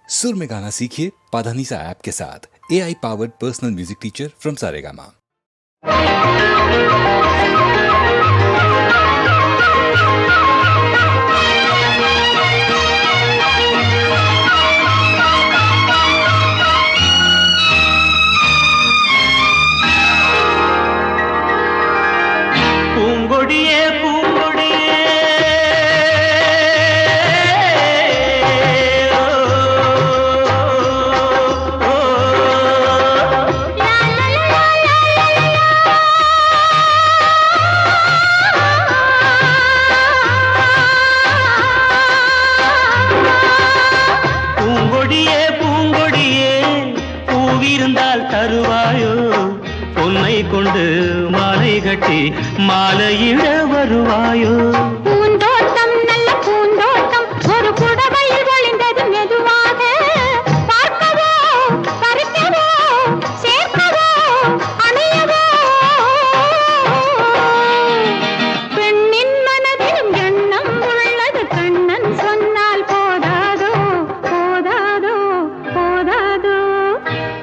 सुर में गाना सीखिए पाधानीसा ऐप के साथ। AI powered personal music teacher from Saregama. பூங்கொடியே பூங்கொடியே பூங்கொடியே பூங்கொடியே பூவிருந்தால் தருவாயோ பொன்னை கொண்டு மாலை கட்டி மாலையிட வருவாயோ பூந்தோட்டம் நல்ல பூந்தோட்டம் ஒரு புடவையில் ஒளிந்தது மெதுவாக பார்க்கவோ பறிக்கவோ சேர்க்கவோ அணையவோ பெண்ணின் மனதிலும் எண்ணம் உள்ளது கண்ணன் சொன்னால் போதாதோ போதாதோ போதாதோ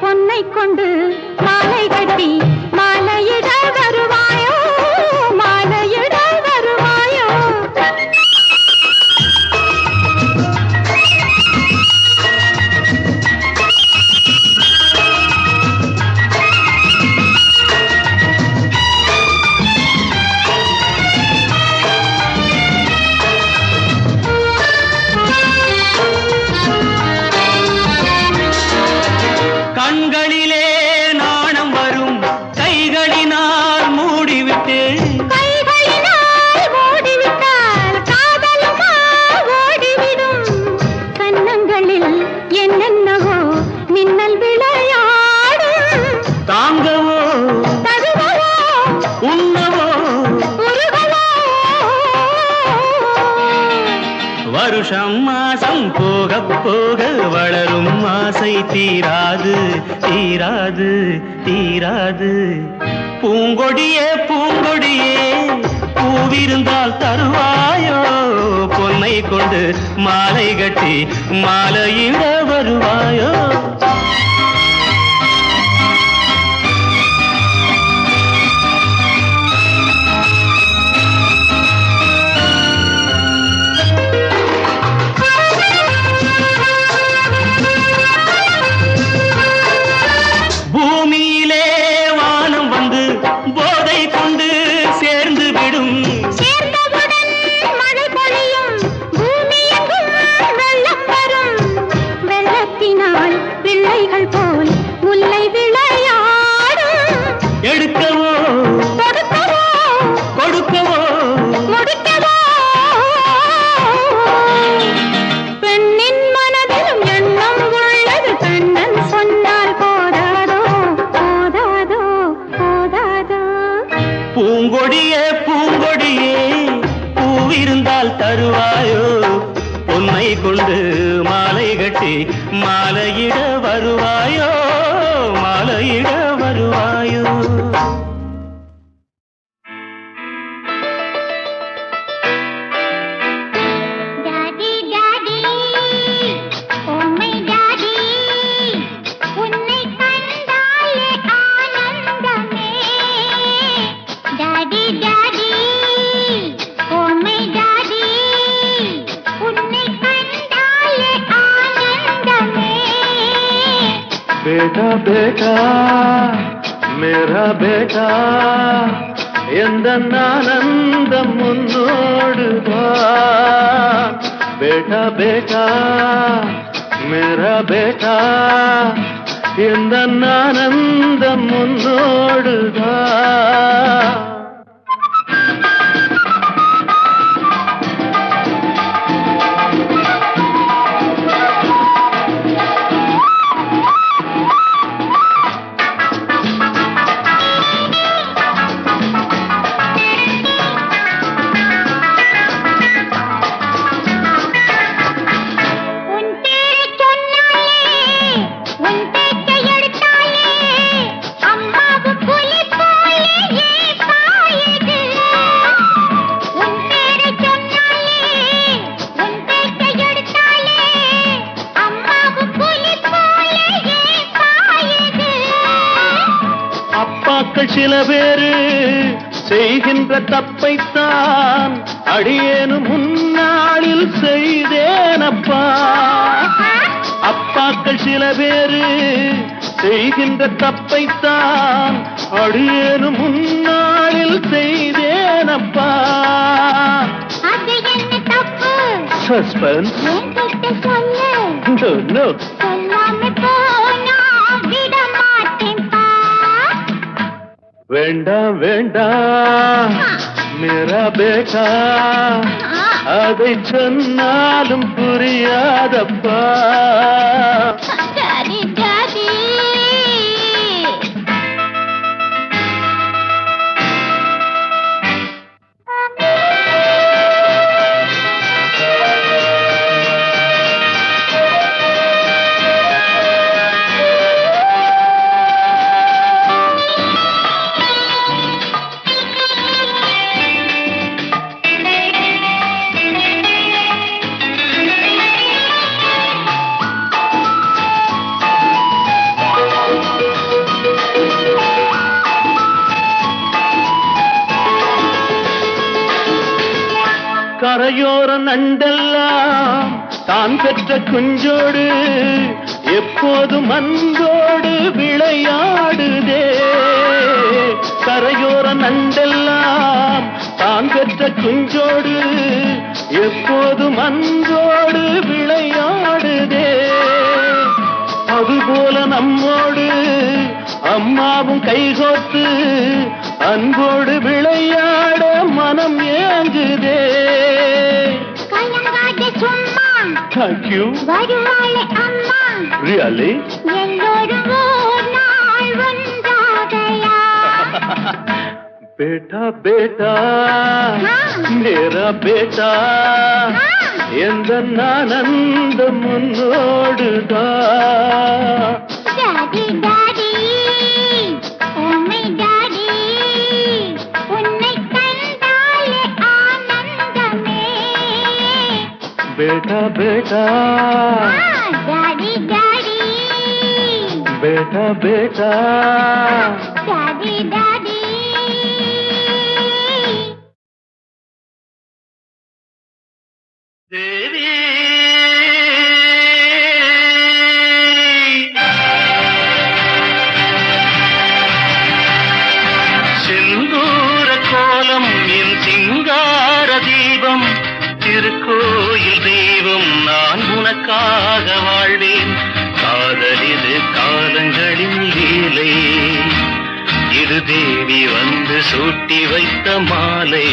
பொன்னை கொண்டு மாலை கட்டி மாலையிட வருவாயோ மாலையிட வருவாயோ கண்களிலே நாணம் வரும் கைகளினால் மூடிவிட்டு கைகளினால் ஓடிவிட்டால் காதலுமா ஓடிவிடும் கன்னங்களில் என்னென்னவோ மின்னல் விளையாடும் தாங்கவோ தருவவோ உண்ணவோ உருகவோ வருஷம் மாசம் போக போக வளரும் ஆசை தீராது தீராது தீராது பூங்கொடியே பூங்கொடியே பூவிருந்தால் தருவாயோ பொன்னை கொண்டு மாலை கட்டி மாலையிட வருவாயோ பூமியிலே வானம் வந்து போதை கொண்டு சேர்ந்து விடும் சேர்ந்தவுடன் மழை பொழியும் பூமியெங்கும் வெள்ளம் வரும் வெள்ளத்தினால் பிள்ளைகள் போல் முல்லை விளையாடும் எடுக்கவோ கொடுக்கவோ கொடுக்கவோ முடிக்கவோ பெண்ணின் மனதிலும் எண்ணம் உள்ளது கண்ணன் சொன்னால் போதாதோ போதாதோ போதாதோ பூங்கொடியே பூங்கொடியே பூவிருந்தால் தருவாயோ பொன்னை கொண்டு மாலை கட்டி மாலையிட வருவாயோ மாலையிட வருவாயோ daddy daddy oh my daddy உன்னை கண்டாலே ஆனந்தமே daddy daddy oh my daddy உன்னை கண்டாலே ஆனந்தமே बेटा बेटा मेरा बेटा எந்தன்னானந்தம் முன்னோடு வா बेटा बेटा मेरा बेटा எந்தன்னானந்தம் முன்னோடு வா உன் பேரைச் சொன்னாலே உன் பேச்சை எடுத்தாலே அம்மாவு புலி போலே ஏன் சில பேரு செய்கின்ற தப்பைத்தான் அடியேனும் முன்னாளில் செய்தேனப்பா. அப்பாக்கள் சில பேரு செய்கின்ற தப்பைத்தான் அடியேனும் முன்னாளில் செய்தேனப்பா. அது என்ன தப்பு? சஸ்பென்ஸ். என்கிட்ட சொல்லு. No. சொல்லாம போனா விட மாட்டேன்பா. வேண்டாம் வேண்டாம் மேரா பேட்டா, அதை சொன்னாலும் புரியாதப்பா. சரி டாடி. கரையோர நண்டெல்லாம் தான் பெற்ற குஞ்சோடு எப்போதும் அன்போடு விளையாடுதே. கரையோர நண்டெல்லாம் தான் பெற்ற குஞ்சோடு எப்போதும் அன்போடு விளையாடுதே. அதுபோல நம்மோடு அம்மாவும் கைகோத்து அன்போடு விளையாட மனம் ஏங்குதே. கலங்காத சும்மா. Thank you. வருவாளே அம்மா. Really? எல்லோரும் ஓர் நாள் ஒன்றாகயா. बेटा बेटा मेरा बेटा எந்த ஆனந்த முன்னோடுதா. Daddy daddy oh my daddy, உன்னை கண்டாலே ஆனந்தமே. बेटा बेटा டாடி டாடி बेटा बेटा டாடி டாடி. தேவி செந்தூர கோலம் என் சிங்கார தீபம், திருக்கோயில் தெய்வம் நான் உனக்காக வாழ்வேன். காதல் இது காலங்களின் லீலை, இது தேவி வந்து சூட்டி வைத்த மாலை.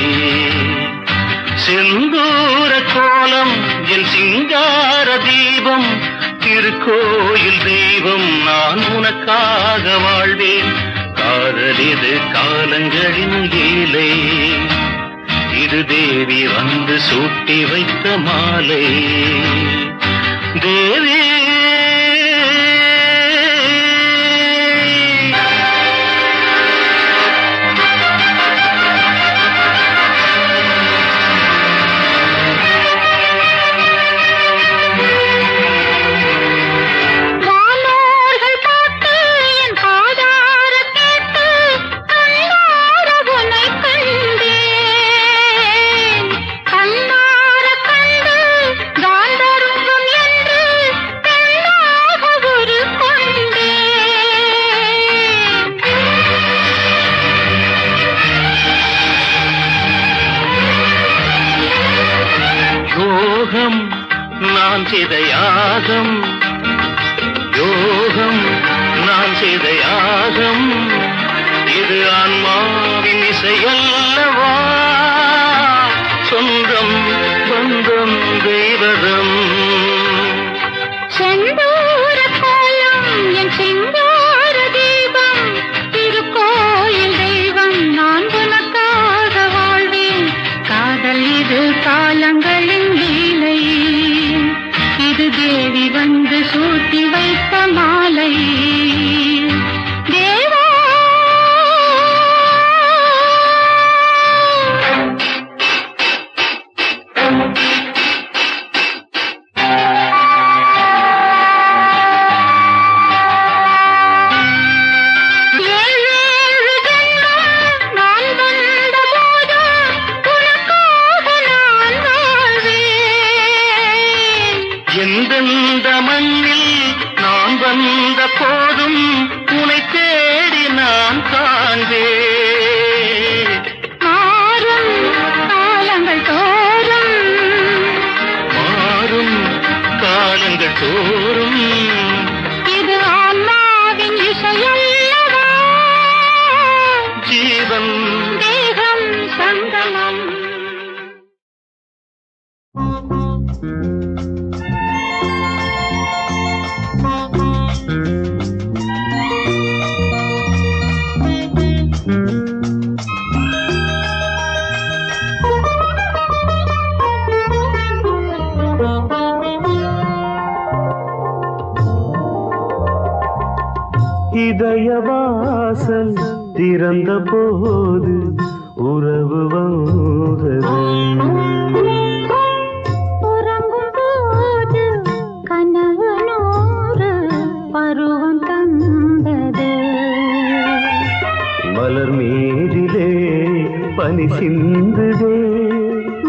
செந்தூர கோலம் என் சிங்கார தீபம், திருக்கோயில் தெய்வம் நான் உனக்காக வாழ்வேன். காதல் இது காலங்களின் லீலை, இது தேவி வந்து சூட்டி வைத்த மாலை. தேவி நான் செய்த யாகம், யோகம் நான் செய்த யாகம், இது ஆன்மாவின் இசையல்லவா. சொந்தம் பந்தம் தெய்வதம். செந்தூர கோலம் என் சிங்கார தீபம், திருக்கோயில் தெய்வம் நான் உனக்காக வாழ்வேன். காதல் இது காலங்களின் லீலை, இது தேவி வந்து சூட்டி வைத்த மாலை. தேவா மண்ணில் நான் வந்த போதும் உனை தேடி நான் காண்பேன். மாறும் காலங்கள் தோறும் மாறும் காலங்கள் தோறும் இது ஆன்மாவின் இசையல்லவா, ஜீவன் தேகம் சங்கமம். இதயவாசல் திறந்த போது உறவு வந்தது. உறங்கும் போது கனவு நூறு பருவம் தந்தது. மலர் மீதிலே பனி சிந்துதே,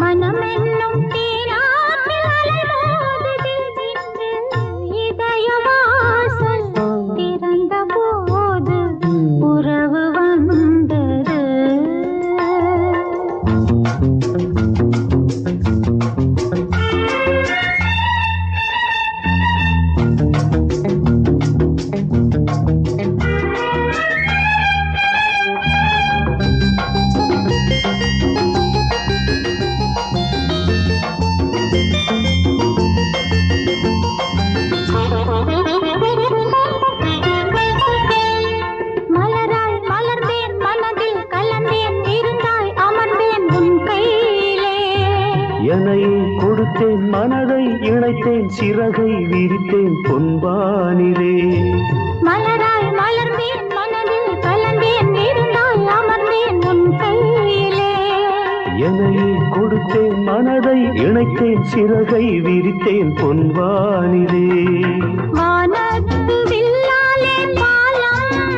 மனம் என்னும் தீராற்றில் அலைமோதுதே. இதயவாசல் திறந்த போது உறவு வந்தது. மலராய் மலர்ந்தேன், மனதில் கலந்தேன், இருந்தாய் அமர்ந்தேன் உன் கையிலே. எனையை கொடுத்தேன், மனதை இணைத்தேன், சிறகை விரித்தேன் பொன்பானிலே. மலராய் மலர்ந்தேன், மனதில் கலந்தேன், இருந்தாய் அமர்ந்தேன் உன் கையிலே. எனையை கொடுத்தேன், மனதை இணைத்தேன், சிறகை விரித்தேன் பொன்வானிலே. வானத்து வில்லாலே பாலம்,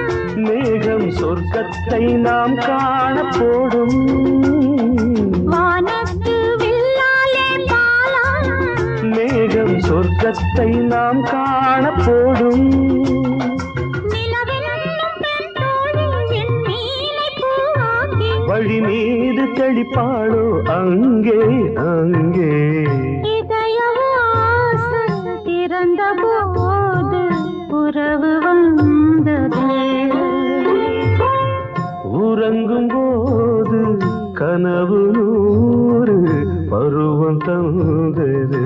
மேகம் சொர்க்கத்தை நாம் காணப்போடும். வானத்து வில்லாலே பாலம், மேகம் சொர்க்கத்தை நாம் காணப்போடும். நிலவென்னும் பெண் தோழி என் மீனை பூவாக்கி, வழி மீது தெளிப்பாளோ அங்கே அங்கே. இதயவாசல் திறந்த போது உறவு வந்தது. உறங்கும் போது கனவு நூறு பருவம் தந்தது.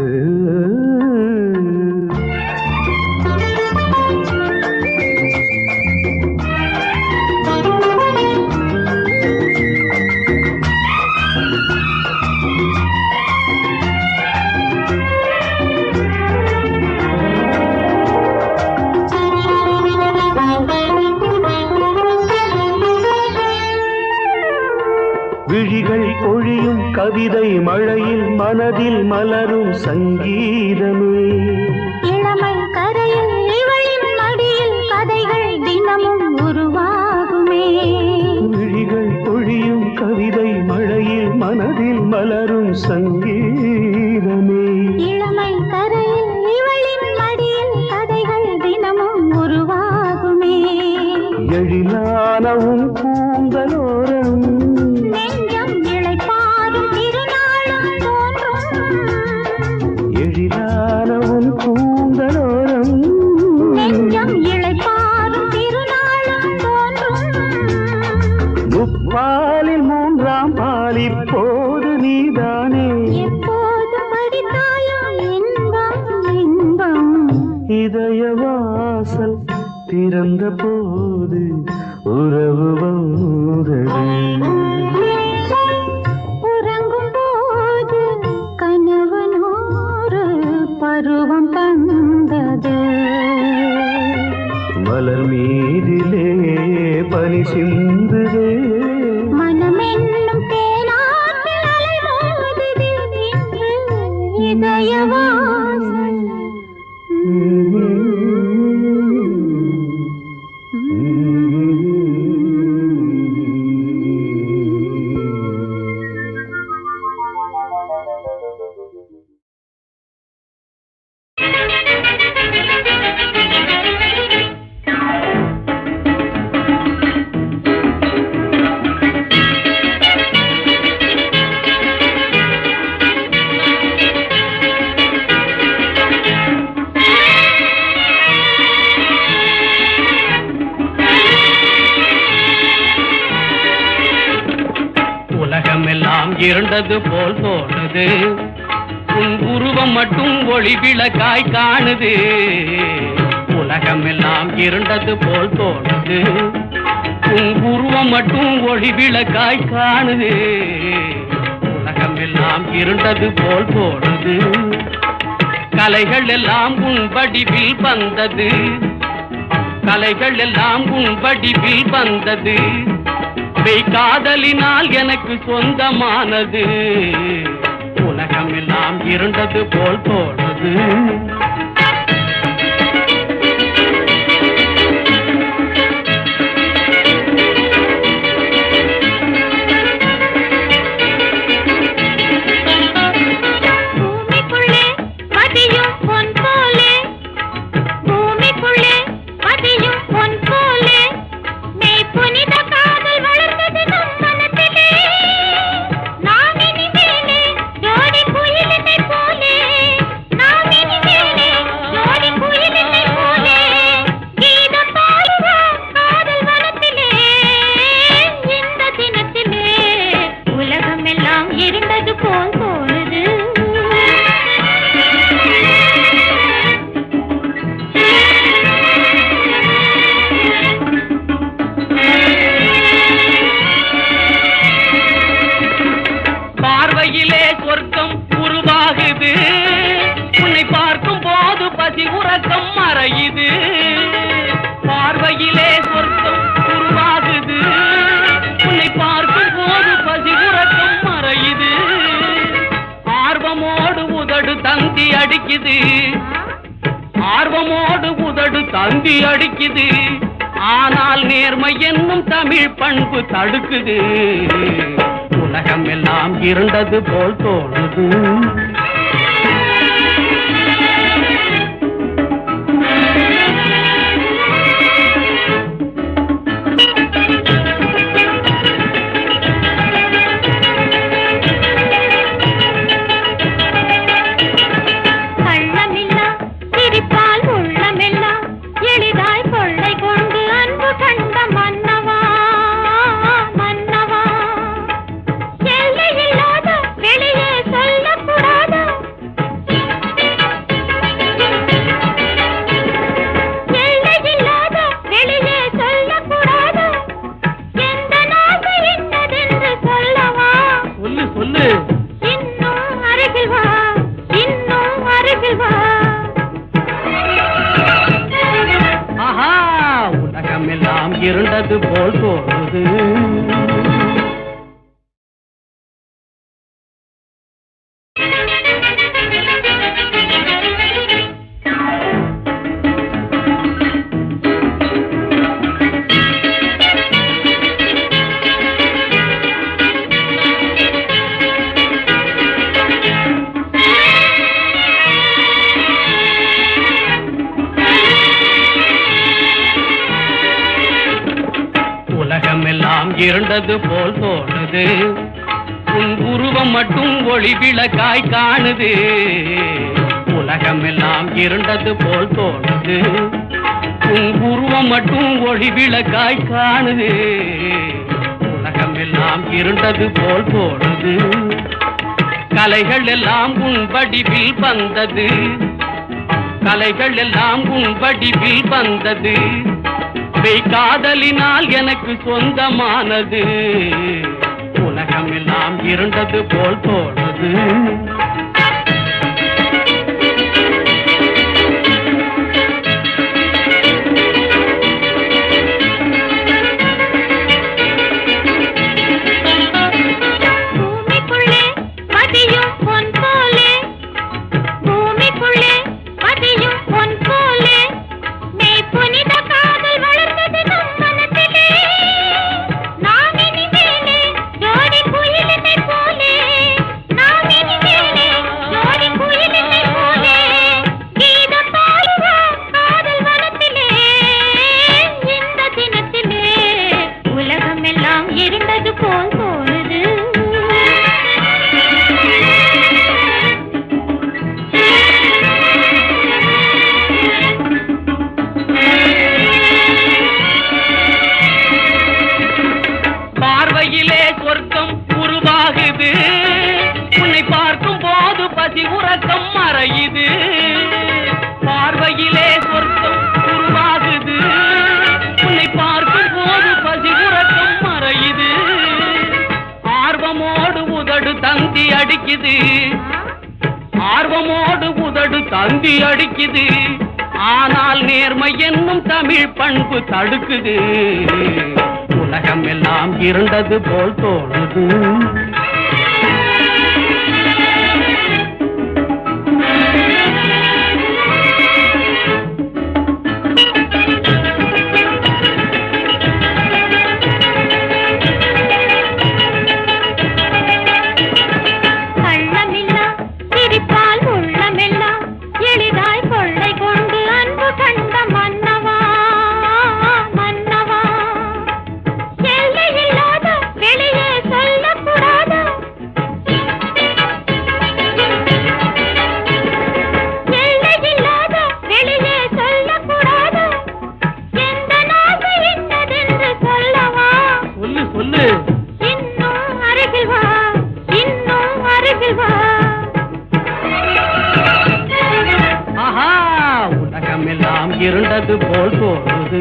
விழிகள் பொழியும் கவிதை மழையில் மனதில் மலரும் சங்கீதமே. இளமை கரையில் இவளின் மடியில் கதைகள் தினமும் உருவாகுமே. விழிகள் பொழியும் கவிதை மழையில் மனதில் மலரும் சங்கீதமே. இளமை கரையில் இவளின் மடியில் கதைகள் தினமும் உருவாகுமே. எழிலானவும் பூந்தலோரம் நெஞ்சம் இளைப்பாறும் திருநாளும் தோன்றும். எழிலானவும் பூந்தலோரம் நெஞ்சம் இளைப்பாறும் திருநாளும் தோன்றும். முப்பாலில் மூன்றாம் பால் இப்போது நீதானே. எப்போதும் படித்தாலும் இன்பம் இன்பம். இதயவாசல் திறந்த போது உறவு வந்தது. உறங்கும் போது கனவு நூறு பருவம் தந்தது. மலர் மீதிலே பனி சிந்துதே, மனம் என்னும் தேனாற்றில் அலைமோதுதே. இன்று இதயவாசல் Thank you. இருண்டது போல் தோணுது உன் உருவம் மட்டும் ஒளி விளக்காய் காணுது உலகம் எல்லாம் இருண்டது போல் தோணுது உன் உருவம் மட்டும் ஒளி விளக்காய் காணுது உலகம் எல்லாம் இருண்டது போல் தோணுது கலைகள் எல்லாம் உன் வடிவில் வந்தது கலைகள் எல்லாம் உன் வடிவில் வந்தது காதலினால் எனக்கு சொந்தமானது உலகம் எல்லாம் இருண்டது போல் தோணுது சொர்க்கம் உருவாகுது உன்னை பார்க்கும் போது பசி உறக்கம் மறையுது பார்வையிலே சொர்க்கம் உருவாகுது உன்னை பார்க்கும் போது பசி உறக்கம் மறையுது ஆர்வமோடு உதடு தந்தி அடிக்குது ஆர்வமோடு உதடு தந்தி அடிக்குது ஆனால் நேர்மை என்னும் தமிழ் பண்பு தடுக்குது உலகம் எல்லாம் இருண்டது போல் தோணுது உலகமெல்லாம் இருண்டது போல் தோணுது இருண்டது போல் தோணுது உன் உருவம் மட்டும் ஒளி விளக்காய் காணுது உலகம் எல்லாம் இருண்டது போல் தோணுது உன் உருவம் மட்டும் ஒளி விளக்காய் காணுது உலகம் எல்லாம் இருண்டது போல் தோணுது கலைகள் எல்லாம் உன் வடிவில் வந்தது கலைகள் எல்லாம் உன் வடிவில் வந்தது காதலினால் எனக்கு சொந்தமானது உலகம் எல்லாம் இருண்டது போல் தோணுது போலே நாம் இனிமேலே துடிக்குது, ஆர்வமோடு உதடு தந்தி அடிக்குது. ஆனால் நேர்மை என்னும் தமிழ் பண்பு தடுக்குது. உலகம் எல்லாம் இருண்டது போல் தோணுது. இருண்டது போல் தோணுது.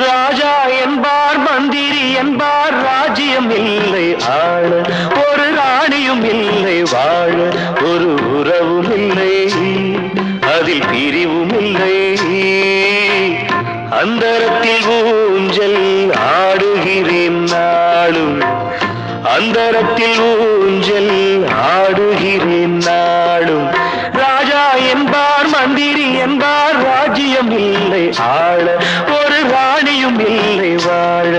ராஜா என்பார், மந்திரி என்பார், ராஜ்யம் இல்லை ஆள, ஒரு ராணியும் இல்லை வாழ, ஒரு உறவும் இல்லை, அதில் பிரிவும் இல்லை. அந்தரத்தில் ஊஞ்சல் ஆடுகிறேன் நாளும், அந்தரத்தில் ஊஞ்சல் ஆடுகிறேன் நாளும். ராஜா என்பார், மந்திரி என்பார், ராஜ்யம் இல்லை ஆள, ஒரு ராணியும் இல்லை வாழ.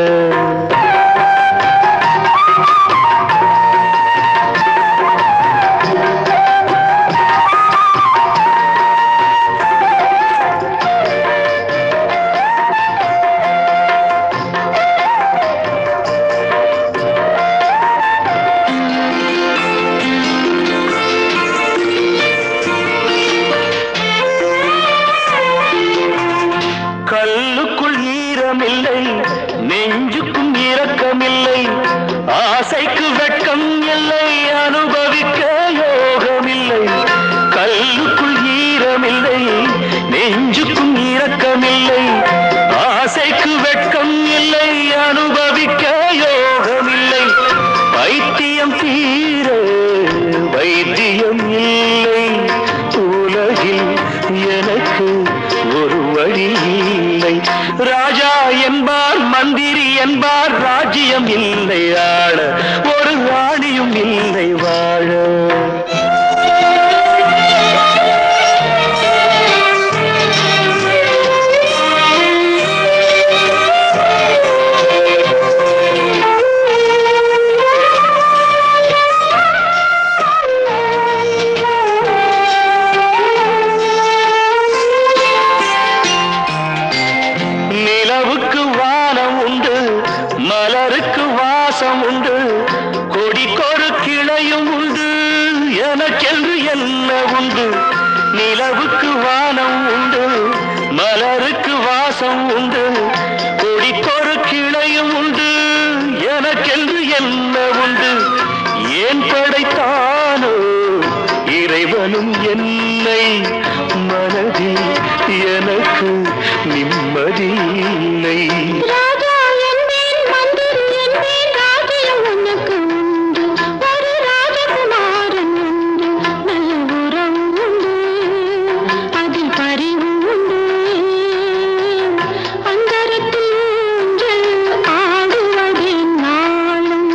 கல்லுக்குள் ஈரமில்லை, நெஞ்சுக்கும் இரக்கமில்லை, ஆசைக்கு வெட்கம் இல்லை, அனுபவிக்க யோகமில்லை. கல்லுக்குள் ஈரமில்லை, நெஞ்சுக்கும் இரக்கமில்லை, ஆசைக்கு வெட்கம் இல்லை, அனுபவிக்க யோகமில்லை. பைத்தியம் தீர வைத்தியம் இல்லை, உலகில் எனக்கு ஒரு வழி இல்லை. ராஜா என்பார், மந்திரி என்பார், ராஜ்யம் இல்லை ஆள, ஒரு ராணியும் இல்லை வாழ. நிலவுக்கு வானம் உண்டு, மலருக்கு வாசம் உண்டு, கொடிக்கொரு கிளையும் உண்டு, எனக்கென்று என்ன உண்டு. நிலவுக்கு வானம் உண்டு, மலருக்கு வாசம் உண்டு, கொடிக்கொரு கிளையும் உண்டு, எனக்கென்று என்ன உண்டு. ஏன் படைத்தானோ இறைவனும் என்னை, மனதில் எனக்கு நிம்மதி இல்லை. ராஜா என்பேன், மந்திரி என்பேன், ராஜ்யம் உனக்கு உண்டு, ஒரு ராஜகுமாரன் உண்டு, நல்ல உறவு உண்டு, அதில் பரிவு உண்டு. அந்தரத்தில் ஊஞ்சல் ஆடுவதே நாளும்.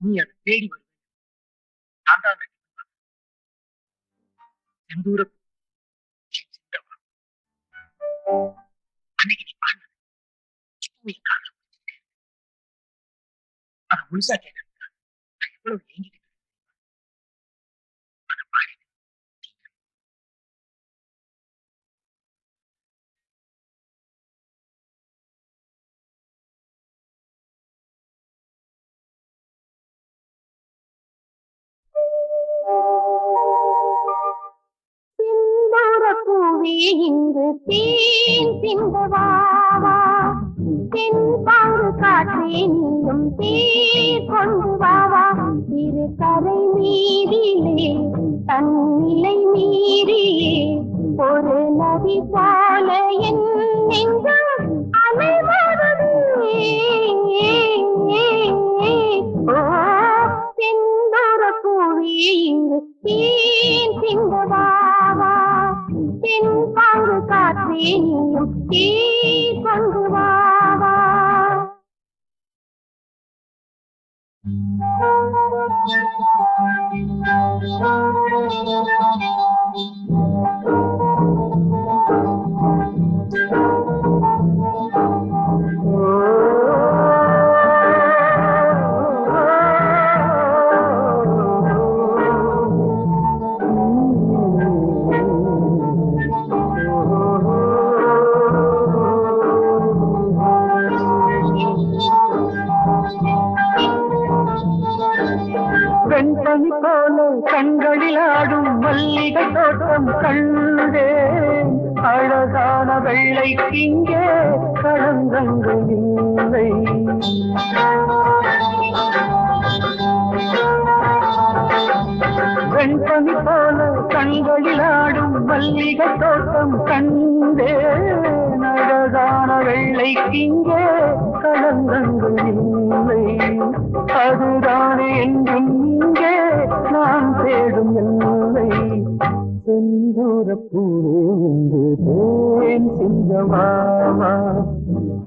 நீ அதை தேடி வருவேன். நான் தான் செந்தூர அன்னைக்கு நீ பாடின அதை முழுசா கேட்க நான் எவ்வளவு ஏங்கிட்டு அதை பாடி பூவே இங்கு தேன் சிந்தவாவா தென்பாங்கு காற்றே நீயும் தேர் கொண்டு வாவா இரு கரை மீதிலே தன்னிலை மீறியே ஒரு நதி போல என் நெஞ்சம் அலைவருதே. ஓ செந்தூர பூவே இங்கு தேன் சிந்தவாவா தென்பாங்கு காற்றே நீயும் தேர் கொண்டு வாவா. வெண்பனி போல கண்களில் ஆடும் மல்லிகை தோட்டம் கண்டே அழகான வெள்ளை இங்கே களங்கங்கள் இல்லை. வெண்பனி போல கண்களில் ஆடும் மல்லிகை தோட்டம் கண்டே அழகான வெள்ளை இங்கே களங்கங்கள் இல்லை. அதுதானே என்றும் இங்கே நான் தேடும் எல்லை. செந்தூர பூவே என்று தேன் சிந்தமாவா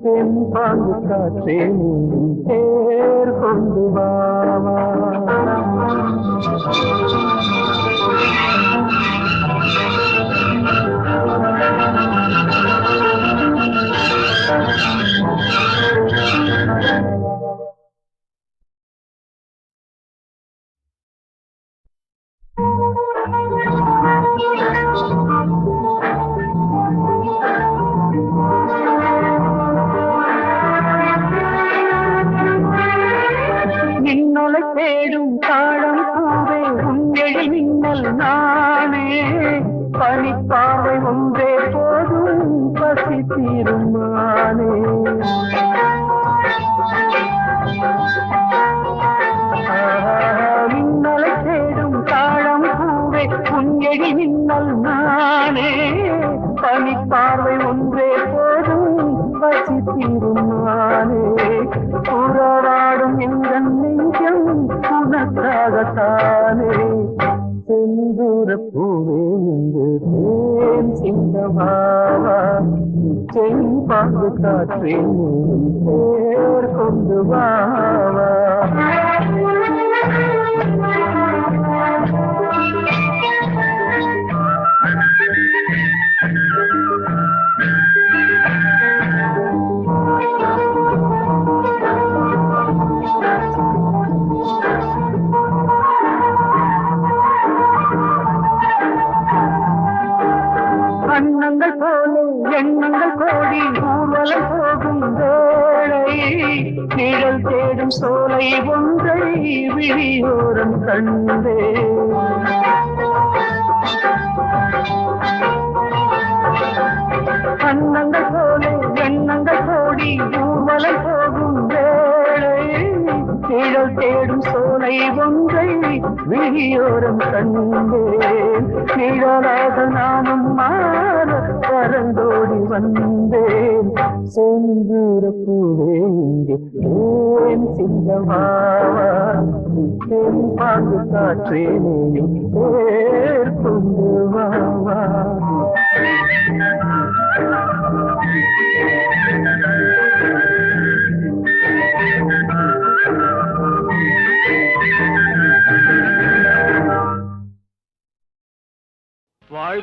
தென்பாங்கு காற்றே நீயும் தேர் கொண்டு வாவா. நின்னலை தேடும் தாழம் பூவே உங்கெழி மின்னல் நானே பனிப்பாவை ஒன்றே போதும் பசி தீருமானே. மின்னலை தேடும் தாழம் பூவே உங்கெழி மின்னல் நானே பனிப்பாவை ஒன்றே போதும் பசி தீருமானே. உறவாடும் எங்கள் நெஞ்சம் உனக்காகத்தானே. செந்தூர பூவே என்று தேன் சிந்தமாவா தென்பாங்கு காற்றே தேர் கொண்டு வாவா. அன்னங்கள் போல எண்ணங்கள் கோடி ஊர்வலம் போகும் வேளை நிழல் தேடும் சோலை ஒன்றை விழியோரம் கண்டே. அன்னங்கள் போல எண்ணங்கள் கோடி ஊர்வலம் போகும் வேளை நிழல் தேடும் சோலை ஒன்றை விழியோரம் கண்டேன். நிழலாக நானும் மாற பறந்தோடி வந்தேன். செந்தூர பூவே இங்கே தேன் சிந்தமாவா தென்பாங்கு காற்றே நீயும் தேர் கொண்டு வாவா.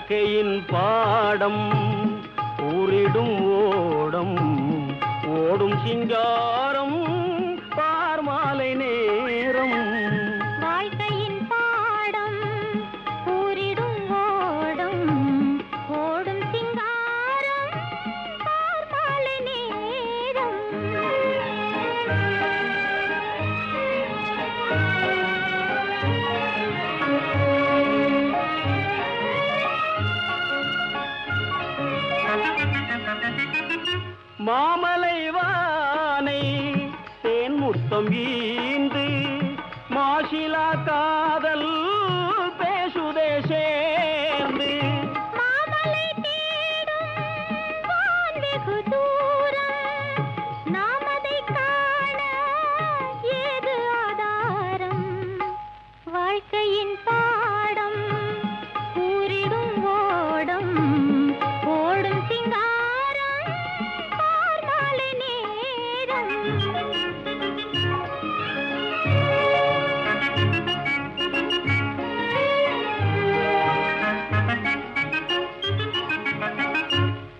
வாழ்க்கையின் பாடம் ஊரிடும் ஓடம் ஓடும் சிங்காரம் பார்மாலை நேரம். வாழ்க்கையின் பாடம் கூறிடும் ஓடம் ஓடும் சிங்காரம் பார்மாலை நேரம். மாமலை வானை தேன் முத்தம் ஈந்து மாசிலா காதல் பேசுதே சேர்ந்து. மாமலை தேடும் வான் வெகு தூரம் நாம் அதைக் காண ஏது ஆதாரம். வாழ்க்கையின் பாடம் கூறிடும் ஓடம் ஓடும் சிங்காரம் பார்மாலை நேரம்.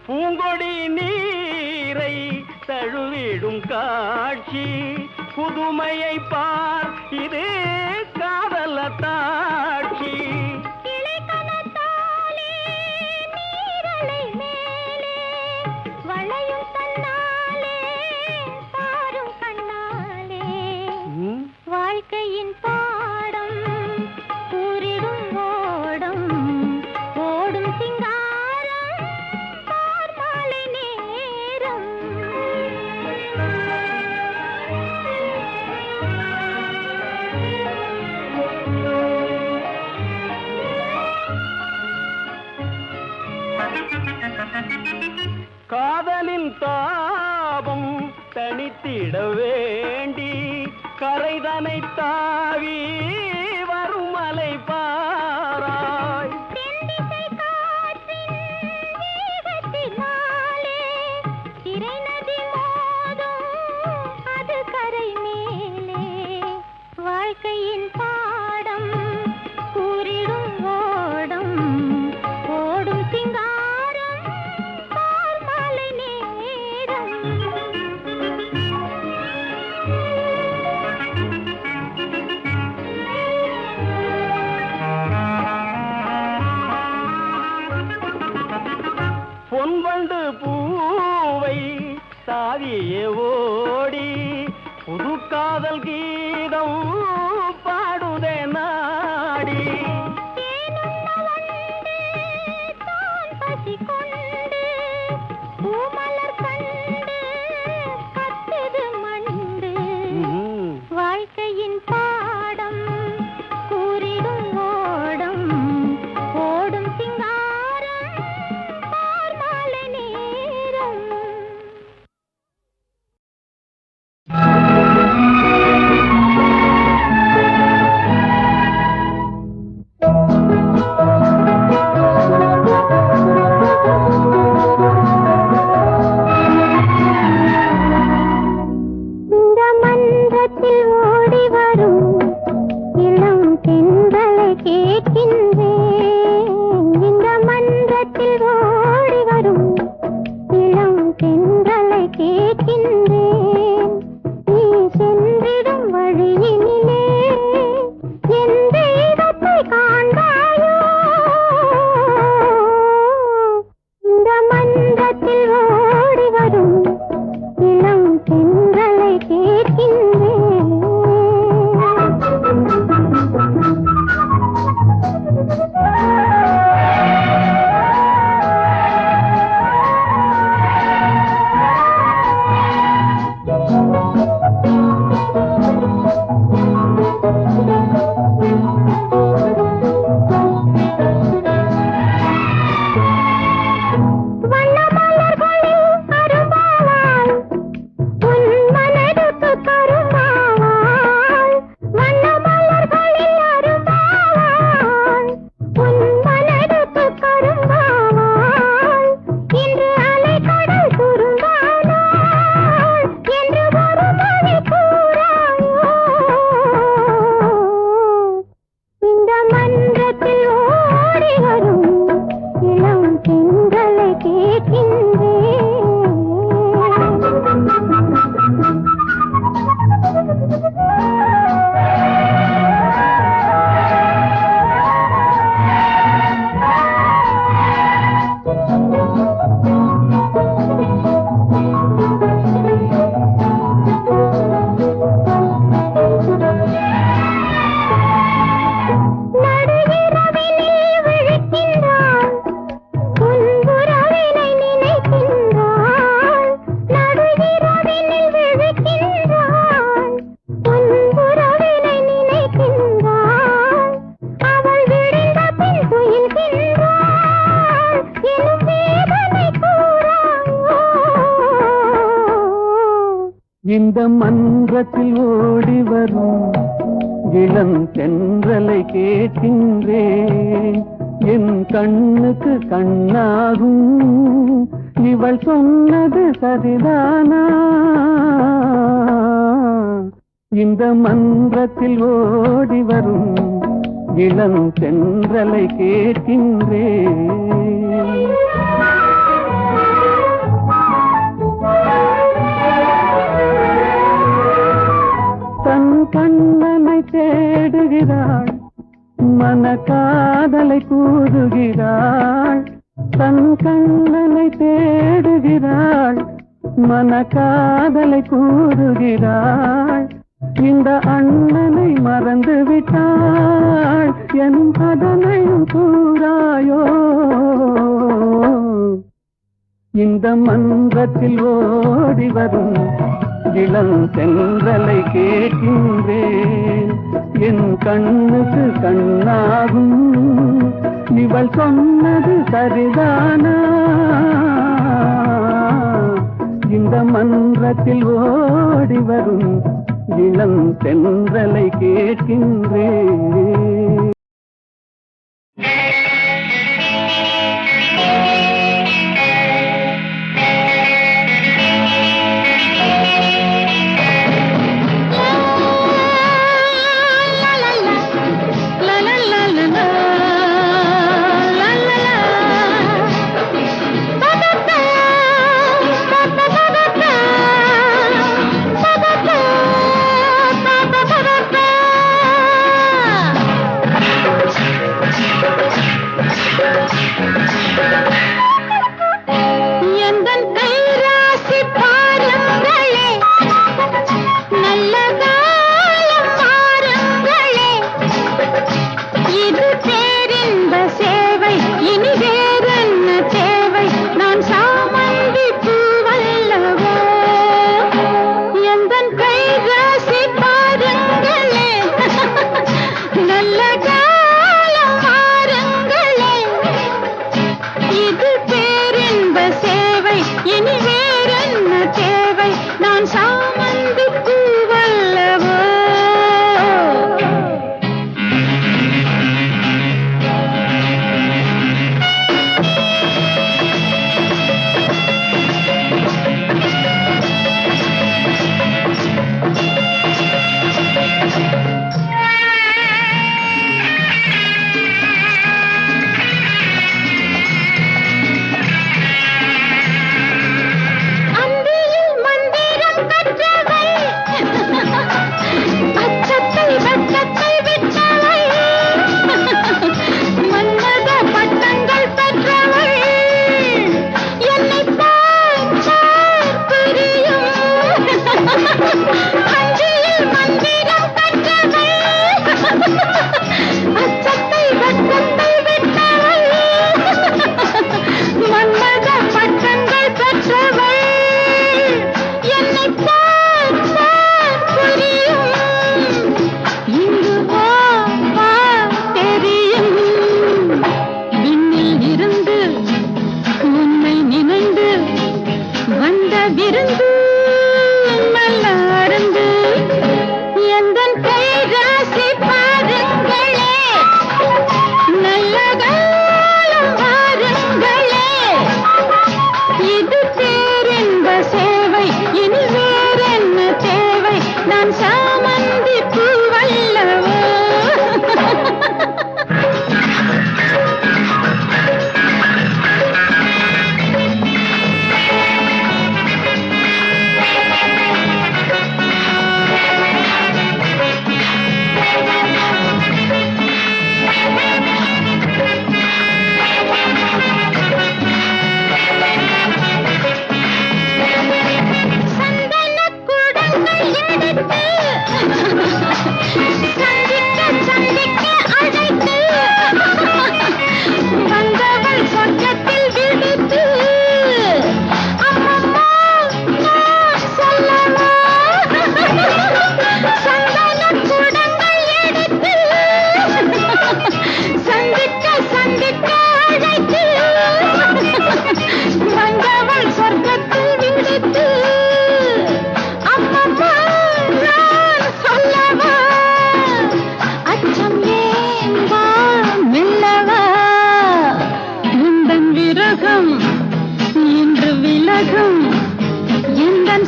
பூங்கொடி நீரை தழுவிடும் காட்சி புதுமையை பார் இது காதல தாட்சி. கிளைக்கணத்தாலே நீரலை மேலே வளையும் தன்னாலே பாரும் கண்ணாலே. வாழ்க்கையின் பாடம் கூறிடும் ஓடம் ஓடும் சிங்காரம் பார்மாலை நேரம். காதலின் தாபம் தனித்திட வேண்டி கரைதனை தாவி வரும் மலை பாராய். தென்திசை காற்றின் வேகத்தினாலே திரை நதி மோதும் அது கரை மேலே. வாழ்க்கையின் பாடம் கூறிடும் ஓடம் ஓடும் சிங்காரம் பார்மாலை நேரம். பொன்வண்டு பூவை தாவியே ஓடி புது காதல் கீதம் பாடுதே நாடி. தேனுண்ண வந்து தான் பசி கொண்டு பூமலர் கண்டு கத்துது மண்டு. வாழ்க்கையின் பாடம் கூறிடும் ஓடம் ஓடும் சிங்காரம் பார்மாலை நேரம். இந்த மன்றத்தில் ஓடி வரும் இளம் தென்றலை கேட்கின்றேன். என் கண்ணுக்கு கண்ணாகும் இவள் சொன்னது சரிதானா? இந்த மன்றத்தில் ஓடி வரும் இளம் தென்றலை கேட்கின்றேன். தன் கண்ணனை தேடுகிறாள், மன காதலை கூறுகிறாள். தன் கண்ணனை தேடுகிறாள், மன காதலை கூறுகிறாள். இந்த அண்ணனை மறந்து விட்டாள், என் அதனை கூறாயோ? இந்த மன்றத்தில் ஓடி வரும் இளம் தென்றலை கேட்கின்றேன். என் கண்ணுக்கு கண்ணாகும் இவள் சொன்னது சரிதானா? இந்த மன்றத்தில் ஓடி வரும் இளம் தென்றலை கேட்கின்றேன்.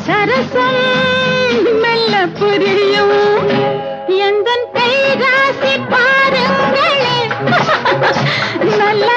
சரசம் மெல்ல புரியும் எந்தன் பேராசி பாருங்களே நல்ல